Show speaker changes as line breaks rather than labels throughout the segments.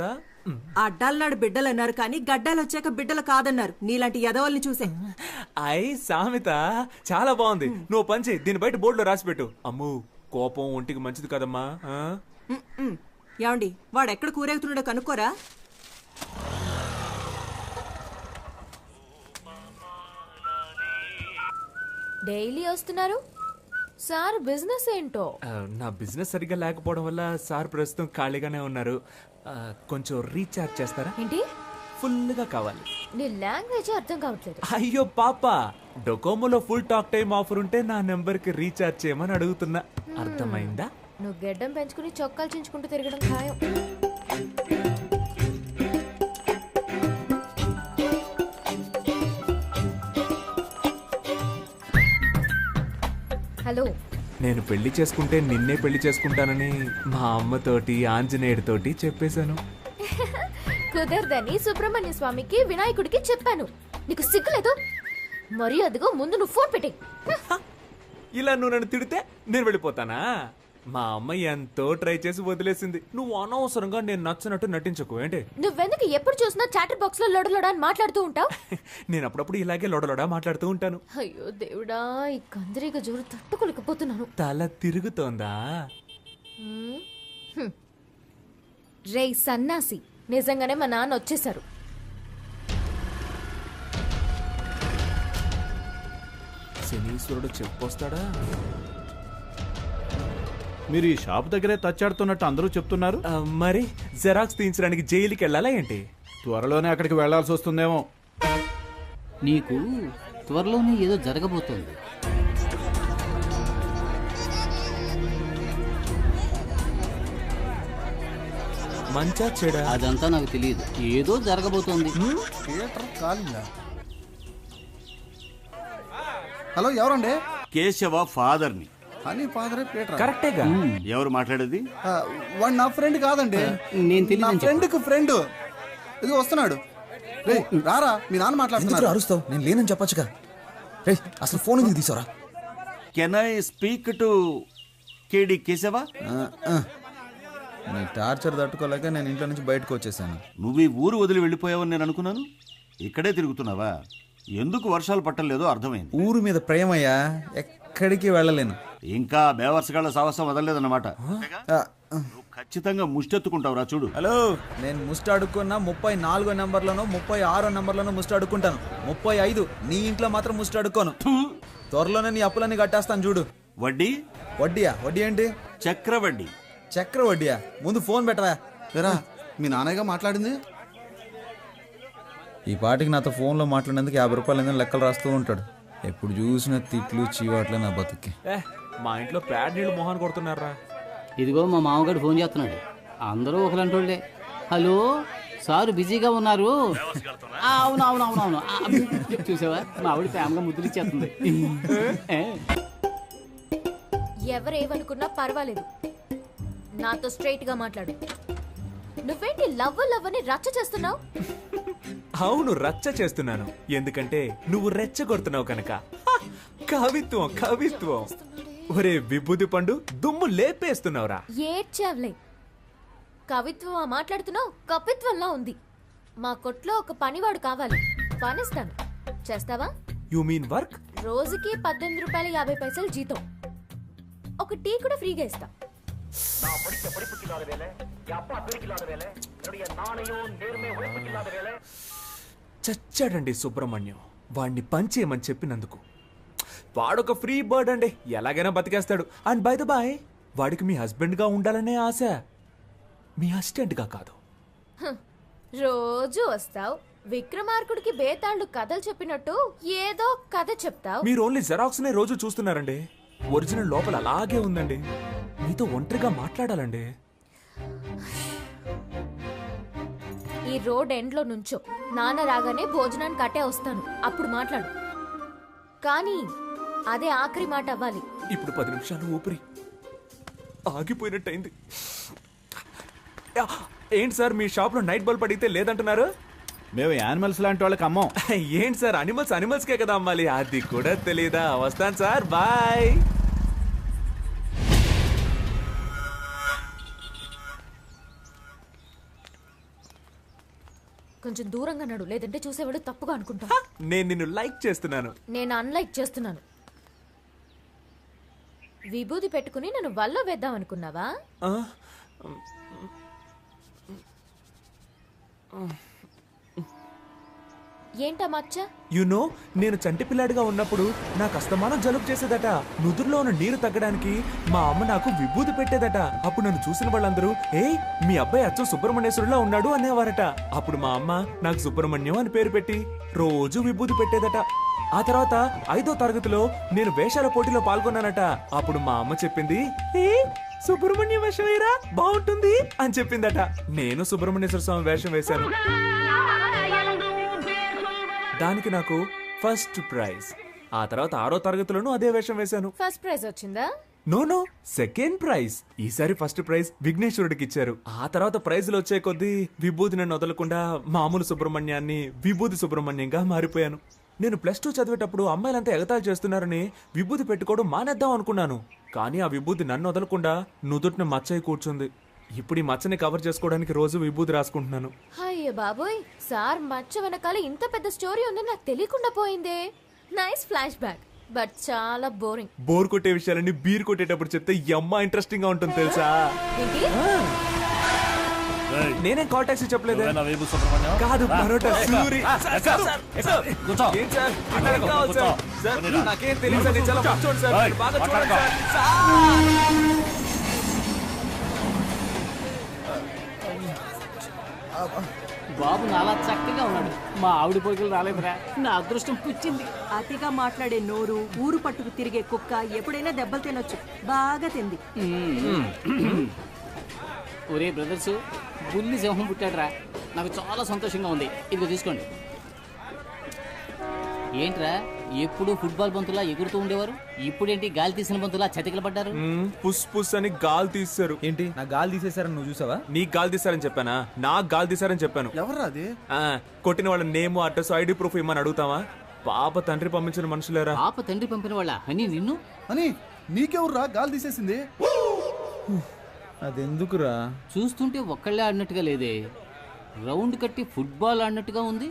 చెప్తా.
అడ్డాలనాడు బిడ్డలు అన్నారు కానీ గడ్డాలు వచ్చాక బిడ్డలు కాదన్నారు. నీలాంటి యదవల్ని చూసే.
అయ్ సామెత చాలా బాగుంది. నువ్వు పంచి దీని బయట బోర్డులో రాసిపెట్టు. అమ్ము కోపం ఒంటికి మంచిది కదమ్మా.
ఏమండి వాడు ఎక్కడ కూరేగుతున్నాడో కనుక్కోరా.
డైలీ వస్తున్నారు సార్. బిజినెస్ ఏంటో?
నా బిజినెస్ సరిగ్గా లేకపోవడం వల్ల సార్ ప్రస్తుతం ఖాళీగానే ఉన్నారు. కొంచెం రీఛార్జ్ చేస్తారా?
ఏంటి?
ఫుల్గా కావాలి.
నీ లాంగ్వేజ్ అర్థం కావట్లేదు.
అయ్యో పాప, డొకోమోలో ఫుల్ టాక్ టైం ఆఫర్ ఉంటే నా నెంబర్ కి రీఛార్జ్ చేయమని అడుగుతున్నా. అర్థమైందా?
నువ్వు గెడ్డం పెంచుకుని చొక్కాలు చించుకుంటూ తిరగడం ఖాయం. హలో,
నేను పెళ్లి చేసుకుంటే నిన్నే పెళ్లి చేసుకుంటానని మా అమ్మతోటి ఆంజనేయుడితోటి చెప్పేశాను.
కుదరదని సుబ్రహ్మణ్య స్వామికి వినాయకుడికి చెప్పాను. నీకు సిగ్గులేదు? మరి అదిగో ముందు నువ్వు ఫోన్ పెట్టే.
ఇలా నువ్వు నన్ను తిడితే నేను వెళ్ళిపోతానా? మా అమ్మ ఎంతో ట్రై చేసి వదిలేసింది. నువ్వు అనవసరంగా నేను నచ్చినట్టు నటించకు. ఏంటి
నువ్వెందుకు ఎప్పుడు చూసినా చాటర్ బాక్స్ లో లొడలొడ అని మాట్లాడుతూ ఉంటావు?
నేను అప్పుడప్పుడు ఇలాగే లొడలొడ మాట్లాడుతూ ఉంటాను.
అయ్యో దేవుడా, ఈ కందిరీగ జోరు తట్టుకోలేకపోతున్నాను.
తల తిరుగుతోందా?
రే సన్నాసి, నిజంగానే మా నాన్న వచ్చేసారు.
శనీశ్వరుడు చెప్పొస్తాడా?
మీరు ఈ షాప్ దగ్గరే తచ్చాడుతున్నట్టు అందరూ చెప్తున్నారు.
మరి జెరాక్స్ తీయించడానికి జైలుకి వెళ్ళాలా ఏంటి?
త్వరలోనే అక్కడికి వెళ్లాల్సి వస్తుందేమో.
నీకు త్వరలోనే ఏదో జరగబోతోంది.
మంచా చెడా
అదంతా నాకు తెలియదు. ఏదో జరగబోతోంది.
హలో, ఎవరండి?
కేశవ ఫాదర్ని.
అని ఫాదరే పీటర్.
కరెక్టేగా.
ఎవరు మాట్లాడేది?
వాడు నా ఫ్రెండ్ కాదండి.
నేను
నా
తెలియదు.
ఫ్రెండ్కి ఫ్రెండ్. ఇది వస్తున్నాడు. రే రారా, మీ నాన్న మాట్లాడుతున్నారు.
అరుస్తావు? నేను లేనని చెప్పొచ్చుగా. రే అసలు ఫోన్ ఎందుకు తీసారా?
కెన్ ఐ స్పీక్ టు కేడి కేశవ?
నీ టార్చర్ తట్టుకోలేక నేను ఇంట్లో నుంచి బయటకు వచ్చేసాను.
నువ్వు ఈ ఊరు వదిలి వెళ్ళిపోయావని నేను అనుకున్నాను. ఇక్కడే తిరుగుతున్నావా? ఎందుకు వర్షాలు పట్టలేదో అర్థమైంది.
ఊరు మీద ప్రేమయ్యా, ఎక్కడికి వెళ్ళలేను.
ఇంకా బేవర్సగాళ్ళ సాహసం వదలలేదన్నమాట. నువ్వు ఖచ్చితంగా ముష్టెత్తుకుంటావురా చూడు.
హలో, నేను ముస్ట్ అడుక్కున్నా 34 నెంబర్లను 36 నెంబర్లను ముస్ట్ అడుక్కుంటాను. 35 నీ ఇంట్లో మాత్రం ముస్ట్ అడుక్కోను. త్వరలోనే నీ అప్పులన్నీ కట్టేస్తాను చూడు.
వడ్డీ?
వడ్డీయా? వడ్డీ ఏంటి?
చక్రవడ్డీ.
చక్ర వడ్డీయా? ముందు ఫోన్ పెట్టరా.
లేరా, మీ నాన్నగా మాట్లాడింది.
ఈ పాటికి నాతో ఫోన్లో మాట్లాడేందుకు 50 రూపాయలు ఏదైనా లెక్కలు రాస్తూ ఉంటాడు. ఎప్పుడు చూసిన తిట్లు చీవాట్లే నా బతుక్కి.
మా ఇంట్లో ప్యాడ్ నీళ్ళు మొహాన్ కొడుతున్నారా?
ఇదిగో మా మామగారు ఫోన్ చేస్తున్నాడు. అందరూ ఒకలంటోళ్ళే. హలో సారు బిజీగా ఉన్నారు. అవునవునవునవును. చూసావా, మా ఆవిడ ప్రేమగా ముద్దులు ఇచ్చేస్తుంది.
ఎవరేమనుకున్నా పర్వాలేదు, నాతో స్ట్రైట్ గా మాట్లాడు. నువ్వేంటి లవ్ లవ్ అని రచ్చ చేస్తున్నావు?
అవును, రచ్చ చేస్తున్నాను. ఎందుకంటే నువ్వు రెచ్చగొడుతున్నావు కనుక. కవిత్వం కవిత్వం. ఒరే విభూది పండు, దుమ్ము లేపేస్తున్నావురా.
ఏడ్చావులే. కవిత్వం మాట్లాడుతున్నావు, కపిత్వంలా ఉంది. మా కొట్లో ఒక పనివాడు కావాలి, పనిస్తాను. చేస్తావా?
You mean work?
రోజుకి 18 రూపాయలు 50 పైసలు జీతం. ఒక టీ కూడా ఫ్రీగా ఇస్తా.
చచ్చాడండి సుబ్రహ్మణ్యం. వాడిని పంచేయమని చెప్పినందుకు. వాడొక ఫ్రీ బర్డ్ అండి, ఎలాగైనా బతికేస్తాడు. అండ్ బై ద బాయ్, వాడికి మీ హస్బెండ్ గా ఉండాలనే ఆశ, మీ అసిస్టెంట్ గా కాదు.
రోజు వస్తావు, విక్రమార్కుడికి బేతాళు కథలు చెప్పినట్టు ఏదో కథ చెప్తావు.
మీరు ఓన్లీ జెరాక్స్ నే రోజు చూస్తున్నారండి. ఒరిజినల్ లోపల అలాగే ఉందండి. మీతో ఒంటరిగా మాట్లాడాలండి.
ఈ రోడ్ ఎండ్ లో నుంచో, నాన్న రాగానే భోజనానికి కట్టే వస్తాను, అప్పుడు మాట్లాడు. కానీ అదే ఆఖరి మాట అవ్వాలి.
ఇప్పుడు 10 నిమిషాలు ఊపిరి ఆగిపోయినట్టయింది. ఏంటి సార్, మీ షాప్ లో నైట్ బల్బ్ అడిగితే లేదంటున్నారు?
మేము యానిమల్స్ లాంటి వాళ్ళకి అమ్మం.
ఏంటి సార్, అనిమల్స్ కే కదా అమ్మాలి, అది కూడా తెలీదా? వస్తాను సార్, బాయ్.
కొంచెం దూరంగా నడు, లేదంటే చూసేవాడు తప్పుగా అనుకుంటా.
నేను నిన్ను లైక్ చేస్తున్నాను.
నేను అన్లైక్ చేస్తున్నాను. విభూది పెట్టుకుని నన్ను వల్ల వేద్దాం అనుకున్నావా? ఏంటా మచ్చ?
నేను చంటి పిల్లాడిగా ఉన్నప్పుడు నాకు అస్తమానం జలుబు చేసేదట. నుదురులో ఉన్న నీరు తగ్గడానికి మా అమ్మ నాకు విభూది పెట్టేదట. అప్పుడు నన్ను చూసిన వాళ్ళందరూ మీ అబ్బాయి అచ్చం సుబ్రహ్మణ్యేశ్వరులా ఉన్నాడు అనేవారట. అప్పుడు మా అమ్మ నాకు సుబ్రహ్మణ్యం అని పేరు పెట్టి రోజు విభూది పెట్టేదట. ఆ తర్వాత 5వ తరగతిలో నేను వేషాల పోటీలో పాల్గొన్నానట. అప్పుడు మా అమ్మ చెప్పింది, సుబ్రహ్మణ్య వేషం వేయరా బాగుంటుంది అని చెప్పిందట. నేను సుబ్రహ్మణ్యేశ్వర స్వామి వేషం వేశాను. దానికి నాకు ఫస్ట్ ప్రైజ్. ఆ తర్వాత 6వ తరగతిలోనూ అదే వేషం వేశాను.
ఫస్ట్ ప్రైజ్ వచ్చిందా?
No second prize. ఈసారి ఫస్ట్ ప్రైజ్ విఘ్నేశ్వరుడికి ఇచ్చారు. ఆ తర్వాత ప్రైజులు వచ్చే కొద్దీ విభూది నన్ను వదలకుండా మామూలు సుబ్రహ్మణ్యాన్ని విభూది సుబ్రహ్మణ్యంగా మారిపోయాను. నేను +2 చదివేటప్పుడు అమ్మాయిలంతా ఎగతాళి చేస్తున్నారని విభూది పెట్టుకోవడం మానేద్దాం అనుకున్నాను. కానీ ఆ విభూది నన్ను వదలకుండా నుదుటిని మచ్చయి కూర్చుంది. ఇప్పుడు ఈ మచ్చని కవర్ చేసుకోవడానికి రోజు విభూది రాసుకుంటున్నాను.
అయ్యో బాబోయ్, సార్ మచ్చ వెనకాల ఇంత పెద్ద స్టోరీ ఉందని నాకు తెలియకుండా పోయిందే. నైస్ ఫ్లాష్ బ్యాక్, బట్ చాలా బోరింగ్.
బోర్ కొట్టే విషయాలన్నీ బీర్ కొట్టేటప్పుడు చెప్తే అమ్మ ఇంట్రెస్టింగ్ గా ఉంటుంది తెలుసా? నేనేం కాల్ టాక్సీ చెప్పలేదు. కాదు, పరోటా సూరి. నాకేం తెలియదు, చాలా మంచోడు సార్, బాగా చూడండి సార్.
బాబు నాలా చక్కగా ఉన్నాడు. మా ఆవిడ పోగులు రాలేదురా, నా అదృష్టం పుచ్చింది.
అతిగా మాట్లాడే నోరు, ఊరు పట్టుకు తిరిగే కుక్క ఎప్పుడైనా దెబ్బలు తినొచ్చు. బాగా తింది.
ఒరే బ్రదర్స్, బుల్లి సింహం పుట్టాడురా. నాకు చాలా సంతోషంగా ఉంది. ఇదిగో తీసుకోండి. ఏంట్రా ఎప్పుడు ఫుట్బాల్ బంతులా ఎగురుతూ ఉండేవారు, ఇప్పుడేంటి గాలి తీసిన బంతులా చతికిల పడ్డారు?
పుస్ పుస్ అని గాలి తీశారు.
ఏంటి నా గాలి తీసేశారని నువ్వు చూసావా?
నీకు గాలి తీశారని చెప్పానా? నాకు గాలి తీశారని చెప్పాను.
ఎవరా అది?
కొట్టిన వాళ్ళ నేమ్, అడ్రస్, ఐడి ప్రూఫ్ ఇమ్మని అడుగుతావా? పాప తండ్రి పంపించిన మనుషులేరా.
పాప తండ్రి పంపిన వాళ్ళ అని నిన్ను
అని నీకెవర్రా గాలి తీసేసింది?
అదెందుకురా?
చూస్తుంటే ఒక్కళ్ళే ఆడినట్టుగా లేదే, రౌండ్ కట్టి ఫుట్బాల్ ఆడినట్టుగా ఉంది.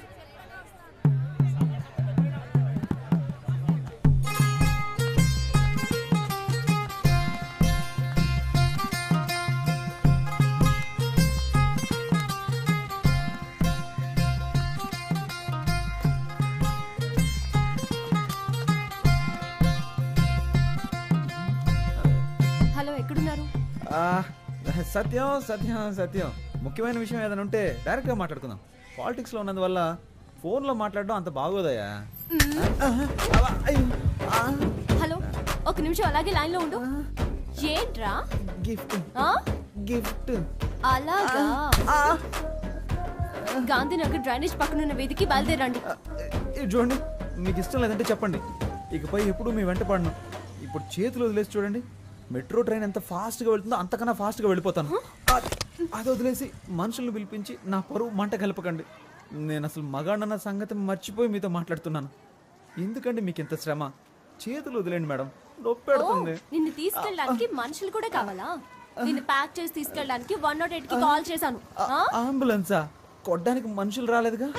హలో, ఎక్కడున్నారు?
సత్యం సత్యం సత్యం, ముఖ్యమైన విషయం ఏదైనా ఉంటే డైరెక్ట్గా మాట్లాడుకుందాం. పాలిటిక్స్లో ఉన్నందువల్ల ఫోన్లో మాట్లాడడం అంత బాగోదయ్యా.
హలో, ఒక నిమిషం అలాగే లైన్ లో ఉండు. ఏంట్రా?
Gift gift.
అలాగా? గాంధీనగర్ డ్రైనేజ్ పక్కన ఉన్న వీధికి బయలుదేరండి.
చూడండి, మీకు ఇష్టం లేదంటే చెప్పండి, ఇకపై ఎప్పుడు మీ వెంట పడను. ఇప్పుడు చేతులు వదిలేసి చూడండి, మెట్రో ట్రైన్ ఎంత ఫాస్ట్గా వెళ్తుందో అంతకన్నా ఫాస్ట్గా వెళ్ళిపోతాను. అది వదిలేసి మనుషులను పిలిపించి నా పరువు మంట కలపకండి. నేను అసలు మగాడన్న సంగతి మర్చిపోయి మీతో మాట్లాడుతున్నాను. ఎందుకంటే మీకు ఇంత శ్రమ. చేతులు వదిలేండి మేడం, నొప్పి పెడుతుంది.
నిన్ను తీసుకెళ్ళడానికి మనుషులు కూడా కావాలా? నిన్ను ప్యాక్ చేసి తీసుకెళ్ళడానికి 108 కి కాల్ చేశాను.
అంబులెన్సా? కొట్టడానికి మనుషులు రాలేదుగా.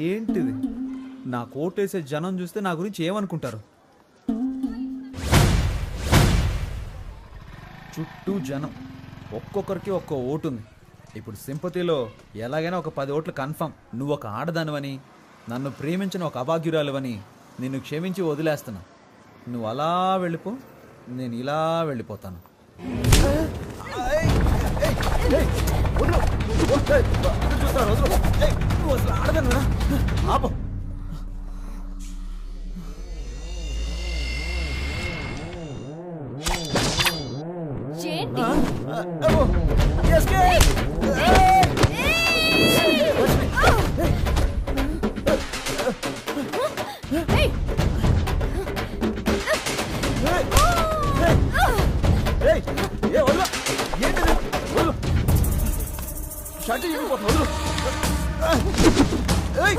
ఏంటిది? నా కోటేసే జనం చూస్తే నా గురించి ఏమనుకుంటారు? చుట్టూ జనం, ఒక్కొక్కరికి ఒక్కో ఓటు ఉంది. ఇప్పుడు సింపతిలో ఎలాగైనా ఒక 10 ఓట్లు కన్ఫర్మ్. నువ్వు ఒక ఆడదానివని, నన్ను ప్రేమించిన ఒక అభాగ్యురాలువని నిన్ను క్షమించి వదిలేస్తున్నా. నువ్వు అలా వెళ్ళిపో, నేను ఇలా వెళ్ళిపోతాను.
ఏంటి?
షర్ట్ చిరిగిపోతుంది, వదలు. ఏయ్!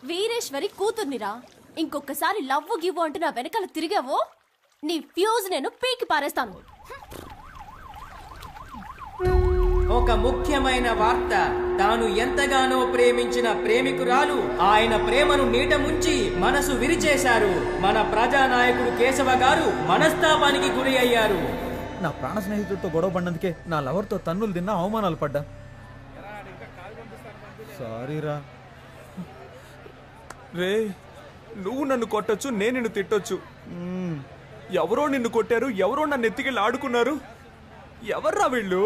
వీరేశ్వరి కూతుర్నిరా. ఇంకొకసారి లవ్వు గివ్వు అంటూ నా వెనకాల తిరిగావో నీ ఫ్యూజ్ నేను పీకి పారేస్తాను.
ఒక ముఖ్యమైన వార్త. తాను ఎంతగానో ప్రేమించిన ప్రేమికురాలు ఆయన ప్రేమను నీట ముంచి మనసు విరిచేశారు. మన ప్రజానాయకుడు కేశవ గారు మనస్తాపానికి గురి అయ్యారు.
నా ప్రాణ స్నేహితుడితో గొడవ పడినందుకే నా లవర్తో తన్నులు తిన్నా, అవమానాలు పడ్డా. సారీరా.
రే, నువ్వు నన్ను కొట్టొచ్చు, నేను నిన్ను తిట్టొచ్చు. ఎవరో నిన్ను కొట్టారు, ఎవరో నన్ను ఎత్తికెళ్ళి ఆడుకున్నారు. ఎవర్రా వీళ్ళు?